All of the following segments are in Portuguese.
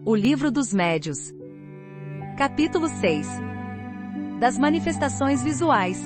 O Livro dos Médios. Capítulo 6. Das manifestações visuais.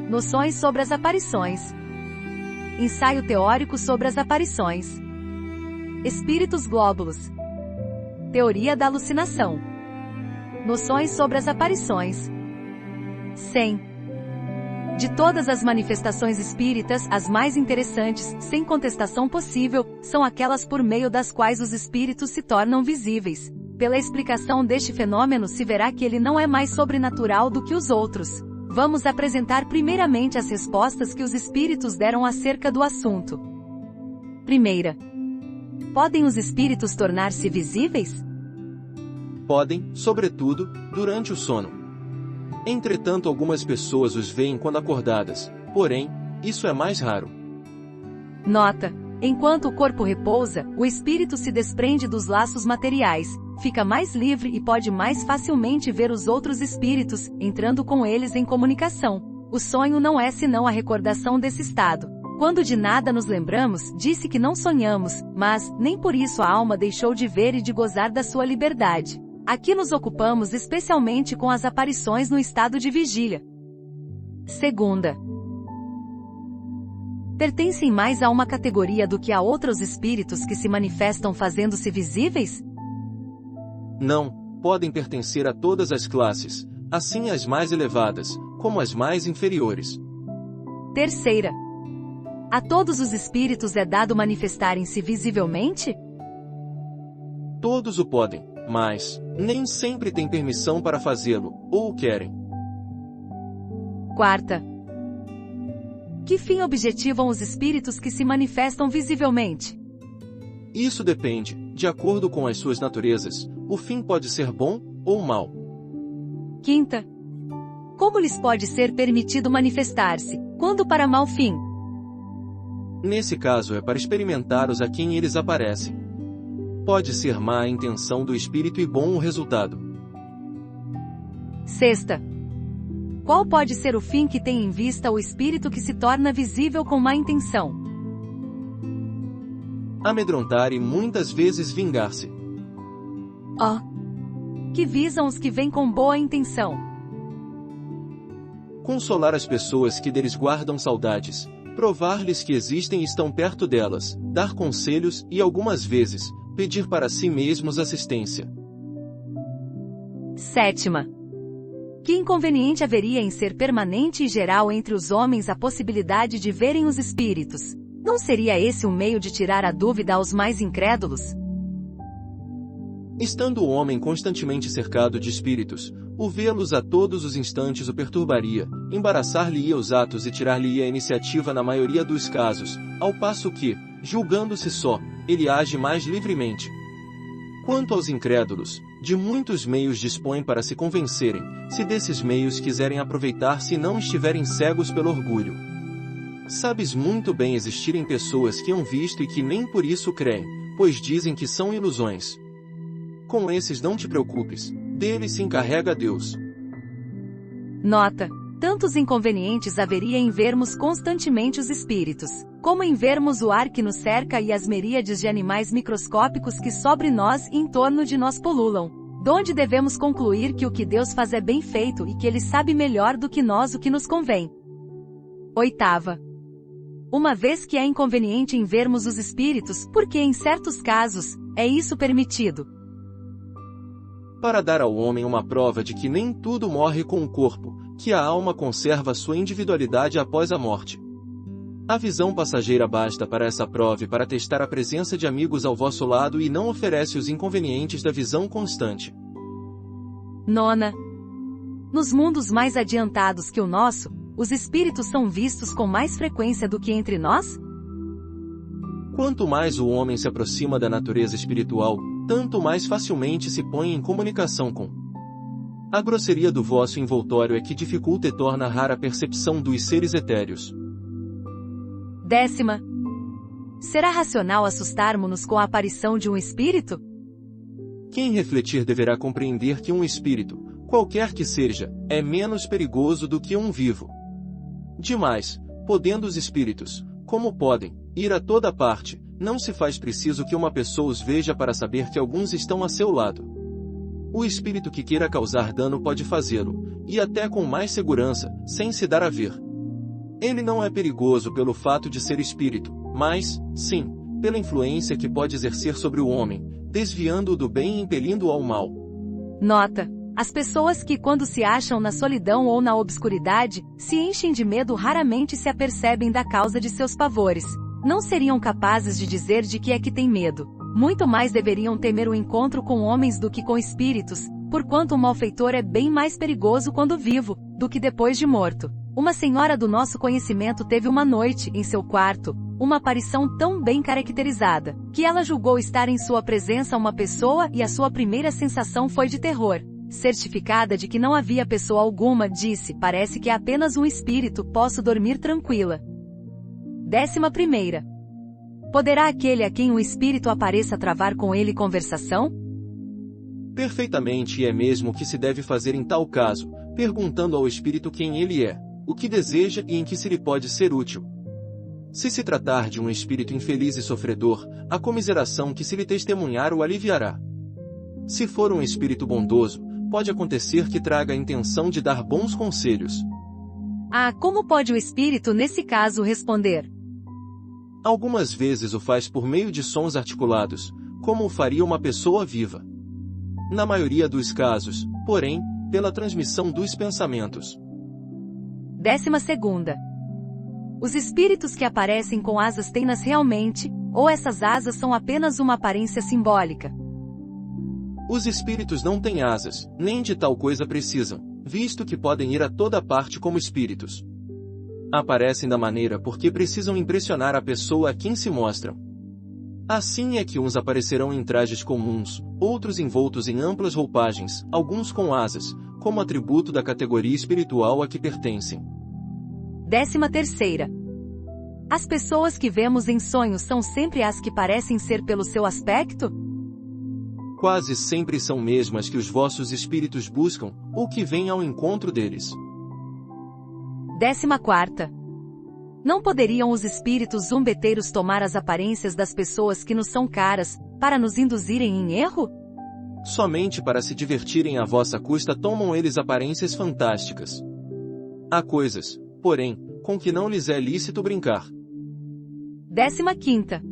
Noções sobre as aparições. Ensaio teórico sobre as aparições. Espíritos glóbulos. Teoria da alucinação. Noções sobre as aparições. 100. De todas as manifestações espíritas, as mais interessantes, sem contestação possível, são aquelas por meio das quais os espíritos se tornam visíveis. Pela explicação deste fenômeno se verá que ele não é mais sobrenatural do que os outros. Vamos apresentar primeiramente as respostas que os espíritos deram acerca do assunto. Primeira. Podem os espíritos tornar-se visíveis? Podem, sobretudo, durante o sono. Entretanto, algumas pessoas os veem quando acordadas, porém, isso é mais raro. Nota: enquanto o corpo repousa, o espírito se desprende dos laços materiais, fica mais livre e pode mais facilmente ver os outros espíritos, entrando com eles em comunicação. O sonho não é senão a recordação desse estado. Quando de nada nos lembramos, disse que não sonhamos, mas, nem por isso a alma deixou de ver e de gozar da sua liberdade. Aqui nos ocupamos especialmente com as aparições no estado de vigília. Segunda. Pertencem mais a uma categoria do que a outra os espíritos que se manifestam fazendo-se visíveis? Não, podem pertencer a todas as classes, assim as mais elevadas, como as mais inferiores. Terceira. A todos os espíritos é dado manifestarem-se visivelmente? Todos o podem, mas nem sempre têm permissão para fazê-lo, ou o querem. Quarta. Que fim objetivam os espíritos que se manifestam visivelmente? Isso depende, de acordo com as suas naturezas, o fim pode ser bom ou mau. Quinta. Como lhes pode ser permitido manifestar-se, quando para mau fim? Nesse caso é para experimentar-os a quem eles aparecem. Pode ser má a intenção do espírito e bom o resultado. Sexta. Qual pode ser o fim que tem em vista o espírito que se torna visível com má intenção? Amedrontar e muitas vezes vingar-se. Que visam os que vêm com boa intenção? Consolar as pessoas que deles guardam saudades, provar-lhes que existem e estão perto delas, dar conselhos e, algumas vezes, pedir para si mesmos assistência. Sétima. Que inconveniente haveria em ser permanente e geral entre os homens a possibilidade de verem os espíritos? Não seria esse um meio de tirar a dúvida aos mais incrédulos? Estando o homem constantemente cercado de espíritos, o vê-los a todos os instantes o perturbaria, embaraçar-lhe-ia os atos e tirar-lhe-ia a iniciativa na maioria dos casos, ao passo que, julgando-se só, ele age mais livremente. Quanto aos incrédulos, de muitos meios dispõem para se convencerem, se desses meios quiserem aproveitar-se e não estiverem cegos pelo orgulho. Sabes muito bem existirem pessoas que hão visto e que nem por isso creem, pois dizem que são ilusões. Com esses não te preocupes, deles se encarrega Deus. Nota: tantos inconvenientes haveria em vermos constantemente os espíritos, como em vermos o ar que nos cerca e as miríades de animais microscópicos que sobre nós e em torno de nós pululam, donde devemos concluir que o que Deus faz é bem feito e que Ele sabe melhor do que nós o que nos convém. Oitava. Uma vez que é inconveniente em vermos os espíritos, porque em certos casos, é isso permitido? Para dar ao homem uma prova de que nem tudo morre com o corpo, que a alma conserva sua individualidade após a morte. A visão passageira basta para essa prova e para testar a presença de amigos ao vosso lado e não oferece os inconvenientes da visão constante. Nona. Nos mundos mais adiantados que o nosso, os espíritos são vistos com mais frequência do que entre nós? Quanto mais o homem se aproxima da natureza espiritual, tanto mais facilmente se põe em comunicação com. A grosseria do vosso envoltório é que dificulta e torna rara a percepção dos seres etéreos. Décima. Será racional assustarmo-nos com a aparição de um espírito? Quem refletir deverá compreender que um espírito, qualquer que seja, é menos perigoso do que um vivo. Demais, podendo os espíritos, como podem, ir a toda parte, não se faz preciso que uma pessoa os veja para saber que alguns estão a seu lado. O espírito que queira causar dano pode fazê-lo, e até com mais segurança, sem se dar a ver. Ele não é perigoso pelo fato de ser espírito, mas, sim, pela influência que pode exercer sobre o homem, desviando-o do bem e impelindo-o ao mal. Nota: as pessoas que, quando se acham na solidão ou na obscuridade, se enchem de medo raramente se apercebem da causa de seus pavores. Não seriam capazes de dizer de que é que têm medo. Muito mais deveriam temer o encontro com homens do que com espíritos, porquanto o malfeitor é bem mais perigoso quando vivo, do que depois de morto. Uma senhora do nosso conhecimento teve uma noite, em seu quarto, uma aparição tão bem caracterizada, que ela julgou estar em sua presença uma pessoa e a sua primeira sensação foi de terror. Certificada de que não havia pessoa alguma, disse: parece que é apenas um espírito, posso dormir tranquila. 11ª. Poderá aquele a quem um espírito apareça travar com ele conversação? Perfeitamente, e é mesmo o que se deve fazer em tal caso, perguntando ao espírito quem ele é, o que deseja e em que se lhe pode ser útil. Se se tratar de um espírito infeliz e sofredor, a comiseração que se lhe testemunhar o aliviará. Se for um espírito bondoso, pode acontecer que traga a intenção de dar bons conselhos. Como pode o espírito nesse caso responder? Algumas vezes o faz por meio de sons articulados, como o faria uma pessoa viva. Na maioria dos casos, porém, pela transmissão dos pensamentos. 12ª. Os espíritos que aparecem com asas têm-nas realmente, ou essas asas são apenas uma aparência simbólica? Os espíritos não têm asas, nem de tal coisa precisam, visto que podem ir a toda parte como espíritos. Aparecem da maneira porque precisam impressionar a pessoa a quem se mostram. Assim é que uns aparecerão em trajes comuns, outros envoltos em amplas roupagens, alguns com asas, como atributo da categoria espiritual a que pertencem. 13ª. As pessoas que vemos em sonhos são sempre as que parecem ser pelo seu aspecto? Quase sempre são mesmo as que os vossos espíritos buscam, ou que vêm ao encontro deles. 14ª. Não poderiam os espíritos zombeteiros tomar as aparências das pessoas que nos são caras, para nos induzirem em erro? Somente para se divertirem à vossa custa tomam eles aparências fantásticas. Há coisas, porém, com que não lhes é lícito brincar. 15ª.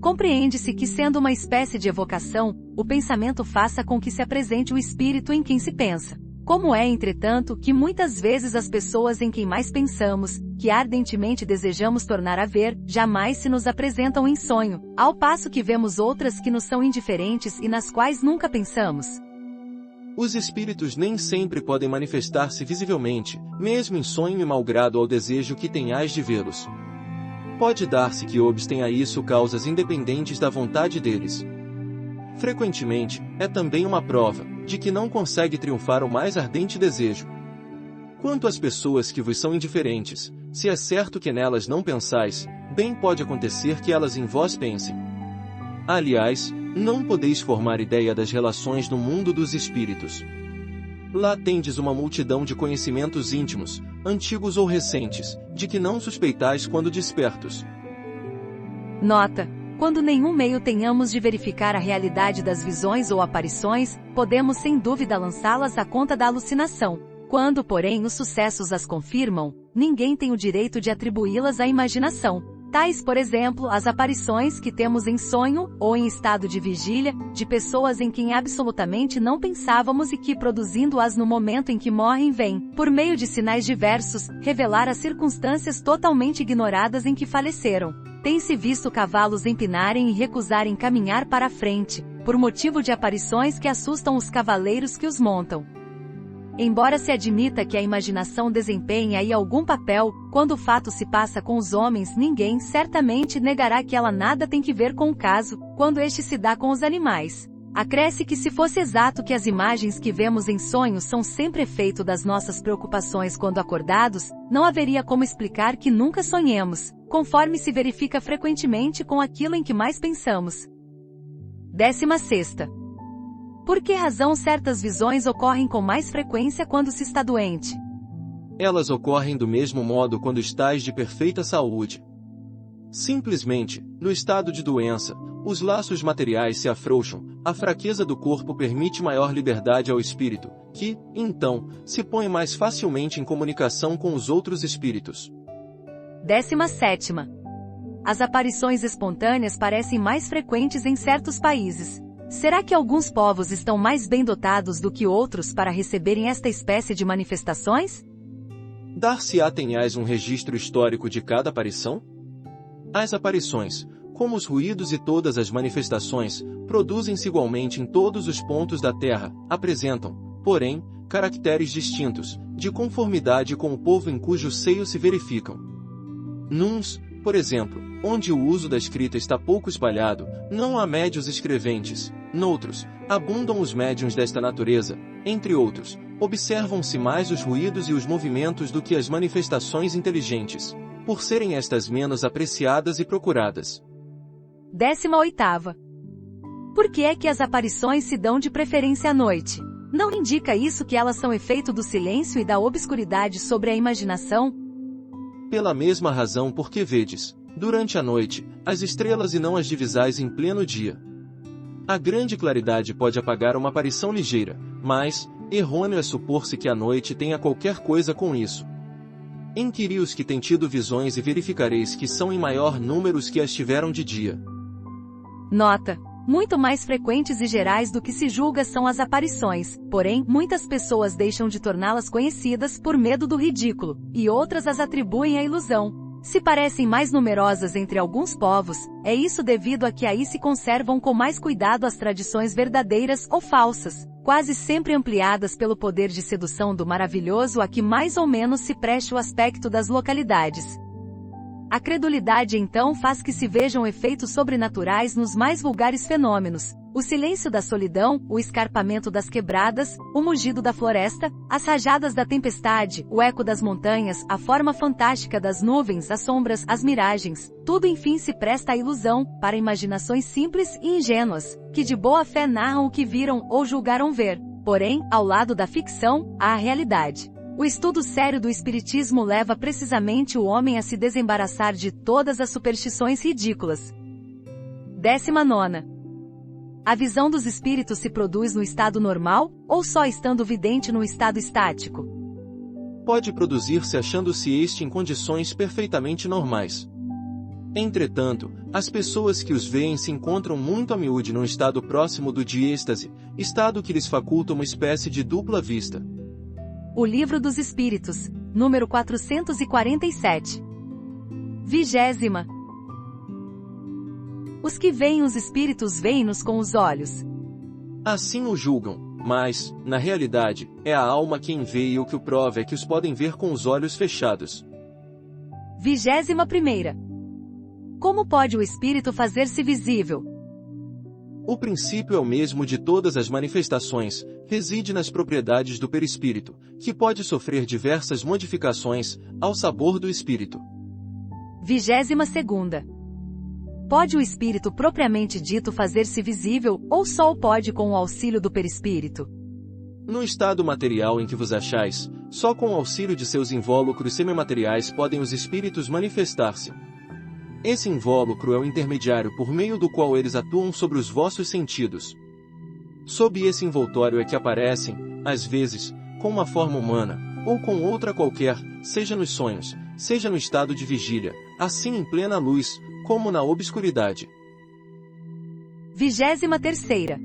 Compreende-se que, sendo uma espécie de evocação, o pensamento faça com que se apresente o espírito em quem se pensa. Como é, entretanto, que muitas vezes as pessoas em quem mais pensamos, que ardentemente desejamos tornar a ver, jamais se nos apresentam em sonho, ao passo que vemos outras que nos são indiferentes e nas quais nunca pensamos. Os espíritos nem sempre podem manifestar-se visivelmente, mesmo em sonho e malgrado ao desejo que tenhais de vê-los. Pode dar-se que obstem a isso causas independentes da vontade deles. Frequentemente, é também uma prova de que não consegue triunfar o mais ardente desejo. Quanto às pessoas que vos são indiferentes, se é certo que nelas não pensais, bem pode acontecer que elas em vós pensem. Aliás, não podeis formar ideia das relações no mundo dos espíritos. Lá tendes uma multidão de conhecimentos íntimos, antigos ou recentes, de que não suspeitais quando despertos. Nota: quando nenhum meio tenhamos de verificar a realidade das visões ou aparições, podemos sem dúvida lançá-las à conta da alucinação. Quando, porém, os sucessos as confirmam, ninguém tem o direito de atribuí-las à imaginação. Tais, por exemplo, as aparições que temos em sonho, ou em estado de vigília, de pessoas em quem absolutamente não pensávamos e que, produzindo-as no momento em que morrem, vêm, por meio de sinais diversos, revelar as circunstâncias totalmente ignoradas em que faleceram. Tem-se visto cavalos empinarem e recusarem caminhar para a frente, por motivo de aparições que assustam os cavaleiros que os montam. Embora se admita que a imaginação desempenhe aí algum papel, quando o fato se passa com os homens, ninguém certamente negará que ela nada tem que ver com o caso, quando este se dá com os animais. Acresce que se fosse exato que as imagens que vemos em sonhos são sempre efeito das nossas preocupações quando acordados, não haveria como explicar que nunca sonhemos, conforme se verifica frequentemente com aquilo em que mais pensamos. 16ª. Por que razão certas visões ocorrem com mais frequência quando se está doente? Elas ocorrem do mesmo modo quando estais de perfeita saúde. Simplesmente, no estado de doença, os laços materiais se afrouxam, a fraqueza do corpo permite maior liberdade ao espírito, que, então, se põe mais facilmente em comunicação com os outros espíritos. 17ª. As aparições espontâneas parecem mais frequentes em certos países. Será que alguns povos estão mais bem dotados do que outros para receberem esta espécie de manifestações? Dar-se-á tenhais um registro histórico de cada aparição? As aparições, como os ruídos e todas as manifestações, produzem-se igualmente em todos os pontos da Terra, apresentam, porém, caracteres distintos, de conformidade com o povo em cujo seio se verificam. Nuns, por exemplo, onde o uso da escrita está pouco espalhado, não há médios escreventes. Noutros, abundam os médiuns desta natureza. Entre outros, observam-se mais os ruídos e os movimentos do que as manifestações inteligentes, por serem estas menos apreciadas e procuradas. 18ª. Por que é que as aparições se dão de preferência à noite? Não indica isso que elas são efeito do silêncio e da obscuridade sobre a imaginação? Pela mesma razão porque vedes, durante a noite, as estrelas e não as divisais em pleno dia. A grande claridade pode apagar uma aparição ligeira, mas, errôneo é supor-se que a noite tenha qualquer coisa com isso. Inquiri os que têm tido visões e verificareis que são em maior número os que as tiveram de dia. Nota: muito mais frequentes e gerais do que se julga são as aparições, porém, muitas pessoas deixam de torná-las conhecidas por medo do ridículo, e outras as atribuem à ilusão. Se parecem mais numerosas entre alguns povos, é isso devido a que aí se conservam com mais cuidado as tradições verdadeiras ou falsas, quase sempre ampliadas pelo poder de sedução do maravilhoso a que mais ou menos se preste o aspecto das localidades. A credulidade então faz que se vejam efeitos sobrenaturais nos mais vulgares fenômenos: o silêncio da solidão, o escarpamento das quebradas, o mugido da floresta, as rajadas da tempestade, o eco das montanhas, a forma fantástica das nuvens, as sombras, as miragens. Tudo enfim se presta à ilusão, para imaginações simples e ingênuas, que de boa fé narram o que viram ou julgaram ver. Porém, ao lado da ficção, há a realidade. O estudo sério do espiritismo leva precisamente o homem a se desembaraçar de todas as superstições ridículas. 19ª. A visão dos espíritos se produz no estado normal, ou só estando vidente no estado estático? Pode produzir-se achando-se este em condições perfeitamente normais. Entretanto, as pessoas que os veem se encontram muito a miúde num estado próximo do de êxtase, estado que lhes faculta uma espécie de dupla vista. O Livro dos Espíritos, número 447. 20ª. Os que veem os espíritos veem-nos com os olhos. Assim o julgam, mas, na realidade, é a alma quem vê e o que o prova é que os podem ver com os olhos fechados. 21ª. Como pode o espírito fazer-se visível? O princípio é o mesmo de todas as manifestações, reside nas propriedades do perispírito, que pode sofrer diversas modificações, ao sabor do espírito. 22ª. Pode o espírito propriamente dito fazer-se visível, ou só o pode com o auxílio do perispírito? No estado material em que vos achais, só com o auxílio de seus invólucros semimateriais podem os espíritos manifestar-se. Esse invólucro é o intermediário por meio do qual eles atuam sobre os vossos sentidos. Sob esse envoltório é que aparecem, às vezes, com uma forma humana, ou com outra qualquer, seja nos sonhos, seja no estado de vigília, assim em plena luz, como na obscuridade. 23ª.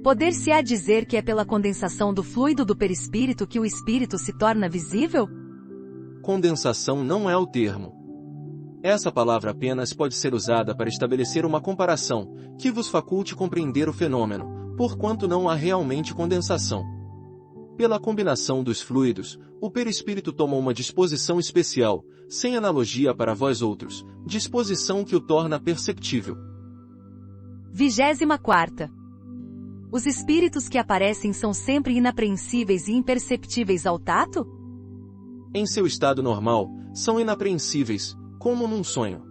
Poder-se-á dizer que é pela condensação do fluido do perispírito que o espírito se torna visível? Condensação não é o termo. Essa palavra apenas pode ser usada para estabelecer uma comparação, que vos faculte compreender o fenômeno, porquanto não há realmente condensação. Pela combinação dos fluidos, o perispírito toma uma disposição especial, sem analogia para vós outros, disposição que o torna perceptível. 24ª. Os espíritos que aparecem são sempre inapreensíveis e imperceptíveis ao tato? Em seu estado normal, são inapreensíveis, como num sonho.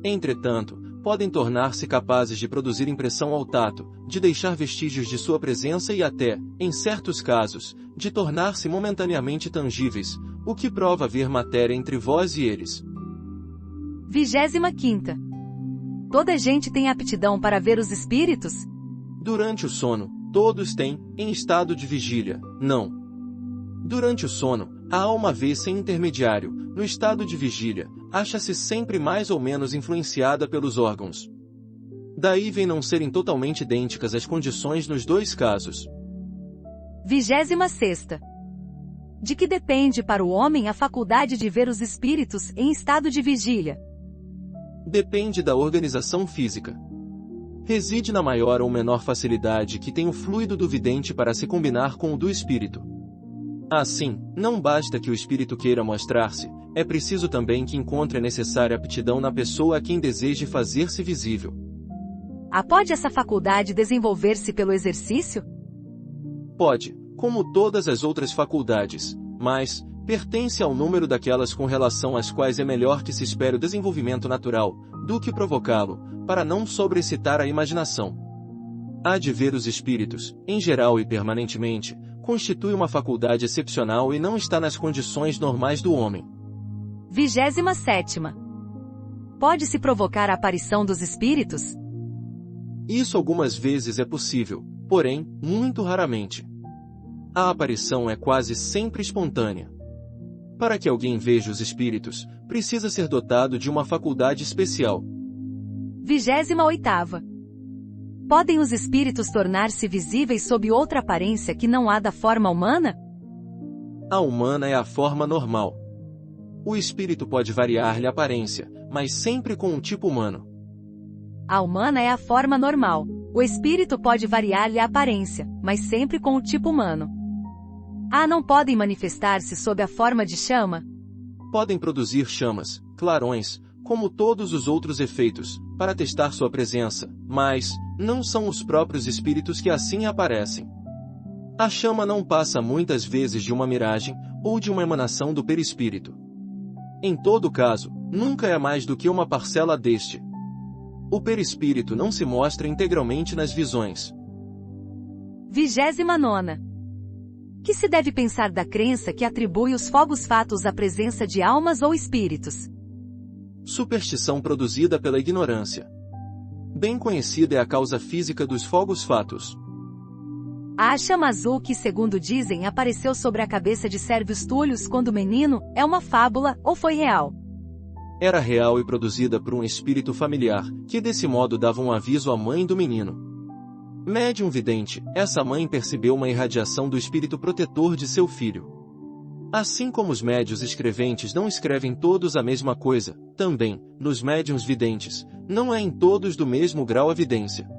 Entretanto, podem tornar-se capazes de produzir impressão ao tato, de deixar vestígios de sua presença e até, em certos casos, de tornar-se momentaneamente tangíveis, o que prova haver matéria entre vós e eles. 25ª. Toda gente tem aptidão para ver os espíritos? Durante o sono, todos têm, em estado de vigília, não. Durante o sono, a alma vê-se em intermediário, no estado de vigília, acha-se sempre mais ou menos influenciada pelos órgãos. Daí vem não serem totalmente idênticas as condições nos dois casos. 26ª. De que depende para o homem a faculdade de ver os espíritos em estado de vigília? Depende da organização física. Reside na maior ou menor facilidade que tem o fluido do vidente para se combinar com o do espírito. Assim, não basta que o espírito queira mostrar-se, é preciso também que encontre a necessária aptidão na pessoa a quem deseje fazer-se visível. Pode essa faculdade desenvolver-se pelo exercício? Pode, como todas as outras faculdades, mas pertence ao número daquelas com relação às quais é melhor que se espere o desenvolvimento natural, do que provocá-lo, para não sobrecitar a imaginação. Há de ver os espíritos, em geral e permanentemente, constitui uma faculdade excepcional e não está nas condições normais do homem. 27ª. Pode-se provocar a aparição dos espíritos? Isso algumas vezes é possível, porém, muito raramente. A aparição é quase sempre espontânea. Para que alguém veja os espíritos, precisa ser dotado de uma faculdade especial. 28ª. Podem os espíritos tornar-se visíveis sob outra aparência que não a da forma humana? A humana é a forma normal. O espírito pode variar-lhe a aparência, mas sempre com um tipo humano. A humana é a forma normal. O espírito pode variar-lhe a aparência, mas sempre com o tipo humano. Não podem manifestar-se sob a forma de chama? Podem produzir chamas, clarões, como todos os outros efeitos, para testar sua presença, mas não são os próprios espíritos que assim aparecem. A chama não passa muitas vezes de uma miragem, ou de uma emanação do perispírito. Em todo caso, nunca é mais do que uma parcela deste. O perispírito não se mostra integralmente nas visões. 29ª. Que se deve pensar da crença que atribui os fogos fatos à presença de almas ou espíritos? Superstição produzida pela ignorância. Bem conhecida é a causa física dos fogos fatos. A chama azul que, segundo dizem, apareceu sobre a cabeça de Sérvio Túlio quando menino, é uma fábula, ou foi real? Era real e produzida por um espírito familiar, que desse modo dava um aviso à mãe do menino. Médium vidente, essa mãe percebeu uma irradiação do espírito protetor de seu filho. Assim como os médiuns escreventes não escrevem todos a mesma coisa, também, nos médiuns videntes, não é em todos do mesmo grau a vidência.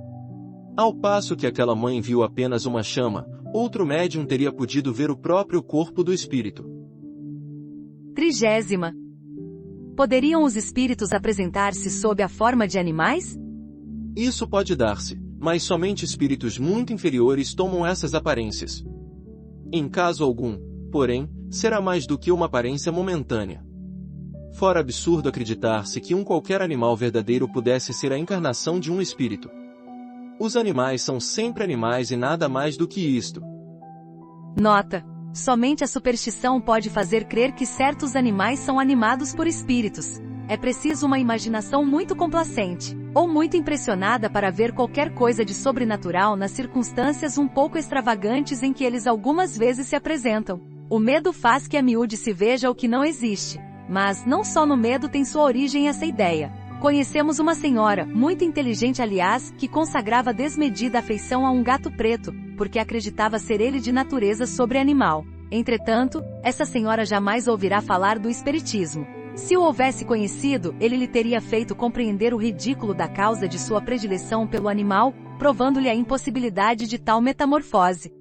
Ao passo que aquela mãe viu apenas uma chama, outro médium teria podido ver o próprio corpo do espírito. 30ª. Poderiam os espíritos apresentar-se sob a forma de animais? Isso pode dar-se, mas somente espíritos muito inferiores tomam essas aparências. Em caso algum, porém, será mais do que uma aparência momentânea. Fora absurdo acreditar-se que um qualquer animal verdadeiro pudesse ser a encarnação de um espírito. Os animais são sempre animais e nada mais do que isto. Nota: somente a superstição pode fazer crer que certos animais são animados por espíritos. É preciso uma imaginação muito complacente, ou muito impressionada para ver qualquer coisa de sobrenatural nas circunstâncias um pouco extravagantes em que eles algumas vezes se apresentam. O medo faz que a miúde se veja o que não existe. Mas não só no medo tem sua origem essa ideia. Conhecemos uma senhora, muito inteligente aliás, que consagrava desmedida afeição a um gato preto, porque acreditava ser ele de natureza sobreanimal. Entretanto, essa senhora jamais ouvirá falar do espiritismo. Se o houvesse conhecido, ele lhe teria feito compreender o ridículo da causa de sua predileção pelo animal, provando-lhe a impossibilidade de tal metamorfose.